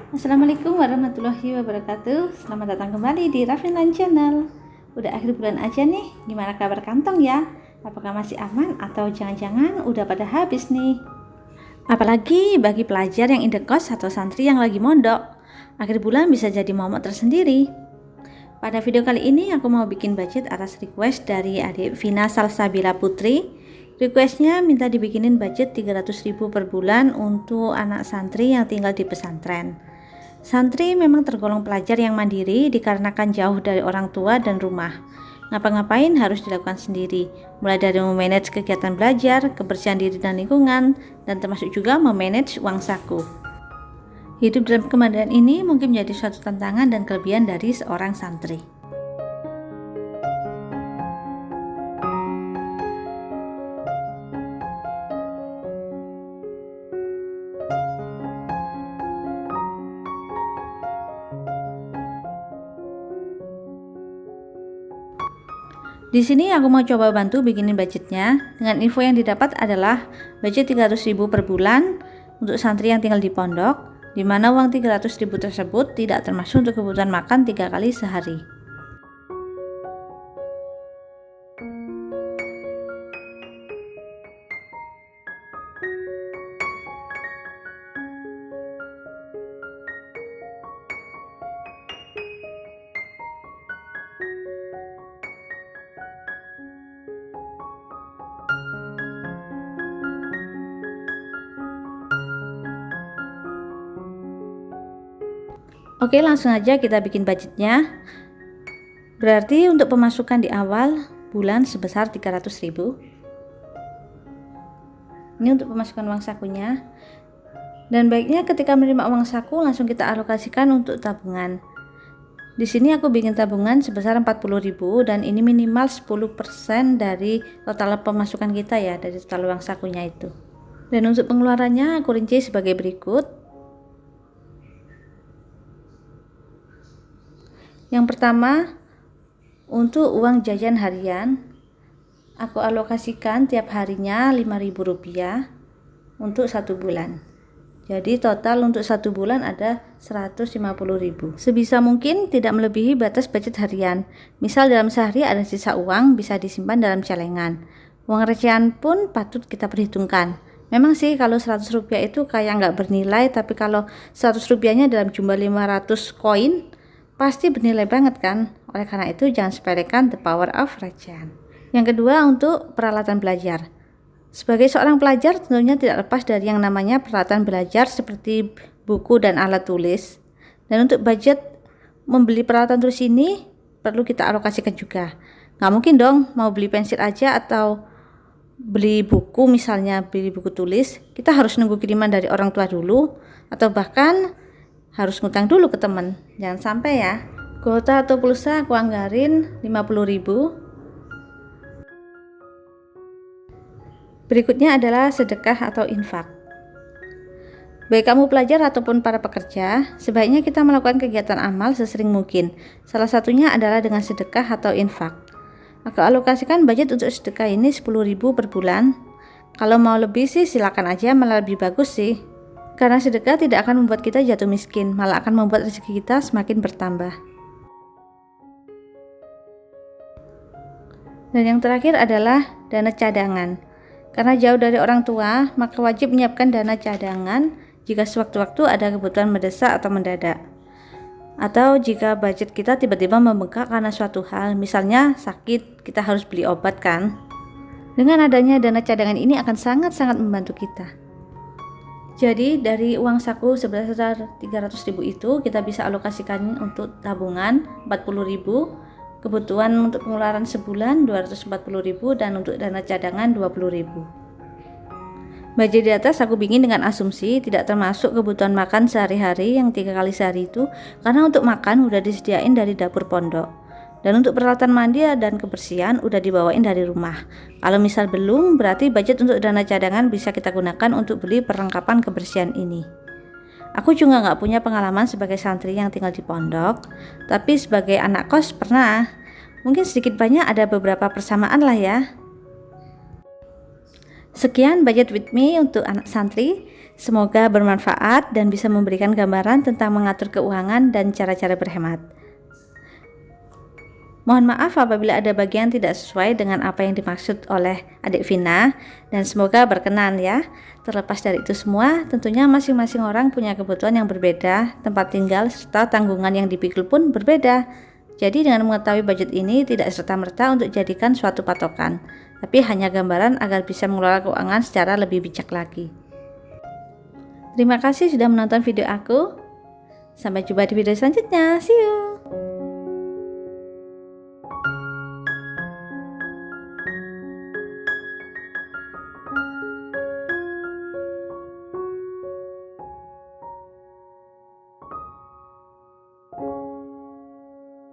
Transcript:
Assalamualaikum warahmatullahi wabarakatuh. Selamat datang kembali di Raffinland Channel. Udah akhir bulan aja nih, gimana kabar kantong ya? Apakah masih aman atau jangan-jangan udah pada habis nih? Apalagi bagi pelajar yang indekos atau santri yang lagi mondok, akhir bulan bisa jadi momok tersendiri. Pada video kali ini aku mau bikin budget atas request dari adik Vina Salsabila Putri. Requestnya minta dibikinin budget 300.000 per bulan untuk anak santri yang tinggal di pesantren. Santri memang tergolong pelajar yang mandiri dikarenakan jauh dari orang tua dan rumah. Ngapa-ngapain harus dilakukan sendiri, mulai dari memanage kegiatan belajar, kebersihan diri dan lingkungan, dan termasuk juga memanage uang saku. Hidup dalam kemandirian ini mungkin menjadi suatu tantangan dan kelebihan dari seorang santri. Di sini aku mau coba bantu bikinin budgetnya. Dengan info yang didapat adalah budget 300.000 per bulan untuk santri yang tinggal di pondok, di mana uang 300.000 tersebut tidak termasuk untuk kebutuhan makan 3 kali sehari. Oke, langsung aja kita bikin budgetnya. Berarti untuk pemasukan di awal bulan sebesar 300.000. Ini untuk pemasukan uang sakunya. Dan baiknya ketika menerima uang saku langsung kita alokasikan untuk tabungan. Di sini aku bikin tabungan sebesar 40.000 dan ini minimal 10% dari total pemasukan kita ya, dari total uang sakunya itu. Dan untuk pengeluarannya aku rinci sebagai berikut. Yang pertama, untuk uang jajan harian, aku alokasikan tiap harinya Rp5.000 untuk 1 bulan. Jadi total untuk 1 bulan ada 150.000. Sebisa mungkin tidak melebihi batas budget harian. Misal dalam sehari ada sisa uang bisa disimpan dalam celengan. Uang recehan pun patut kita perhitungkan. Memang sih kalau Rp100 itu kayak nggak bernilai, tapi kalau Rp100-nya dalam jumlah 500 koin, pasti bernilai banget kan? Oleh karena itu jangan sepelekan the power of recehan. Yang kedua, untuk peralatan belajar. Sebagai seorang pelajar tentunya tidak lepas dari yang namanya peralatan belajar seperti buku dan alat tulis. Dan untuk budget membeli peralatan tulis ini perlu kita alokasikan juga. Nggak mungkin dong mau beli pensil aja atau beli buku, misalnya beli buku tulis, kita harus nunggu kiriman dari orang tua dulu atau bahkan harus ngutang dulu ke teman. Jangan sampai ya. Kuota atau pulsa aku anggarin 50.000. Berikutnya adalah sedekah atau infak. Baik kamu pelajar ataupun para pekerja, sebaiknya kita melakukan kegiatan amal sesering mungkin. Salah satunya adalah dengan sedekah atau infak. Aku alokasikan budget untuk sedekah ini 10.000 per bulan. Kalau mau lebih sih silakan aja, malah lebih bagus sih. Karena sedekah tidak akan membuat kita jatuh miskin, malah akan membuat rezeki kita semakin bertambah. Dan yang terakhir adalah dana cadangan. Karena jauh dari orang tua, maka wajib menyiapkan dana cadangan jika sewaktu-waktu ada kebutuhan mendesak atau mendadak. Atau jika budget kita tiba-tiba membengkak karena suatu hal, misalnya sakit, kita harus beli obat kan. Dengan adanya dana cadangan ini akan sangat-sangat membantu kita. Jadi dari uang saku sebesar 300.000 itu kita bisa alokasikan untuk tabungan 40.000, kebutuhan untuk pengeluaran sebulan 240.000 dan untuk dana cadangan 20.000. Budget di atas aku bikin dengan asumsi tidak termasuk kebutuhan makan sehari-hari yang 3 kali sehari itu, karena untuk makan udah disediain dari dapur pondok. Dan untuk peralatan mandi dan kebersihan udah dibawain dari rumah. Kalau misal belum, berarti budget untuk dana cadangan bisa kita gunakan untuk beli perlengkapan kebersihan ini. Aku juga nggak punya pengalaman sebagai santri yang tinggal di pondok, tapi sebagai anak kos pernah. Mungkin sedikit banyak ada beberapa persamaan lah ya. Sekian budget with me untuk anak santri. Semoga bermanfaat dan bisa memberikan gambaran tentang mengatur keuangan dan cara-cara berhemat. Mohon maaf apabila ada bagian tidak sesuai dengan apa yang dimaksud oleh adik Vina, dan semoga berkenan ya. Terlepas dari itu semua, tentunya masing-masing orang punya kebutuhan yang berbeda, tempat tinggal serta tanggungan yang dipikul pun berbeda. Jadi dengan mengetahui budget ini tidak serta-merta untuk jadikan suatu patokan, tapi hanya gambaran agar bisa mengelola keuangan secara lebih bijak lagi. Terima kasih sudah menonton video aku. Sampai jumpa di video selanjutnya. See you.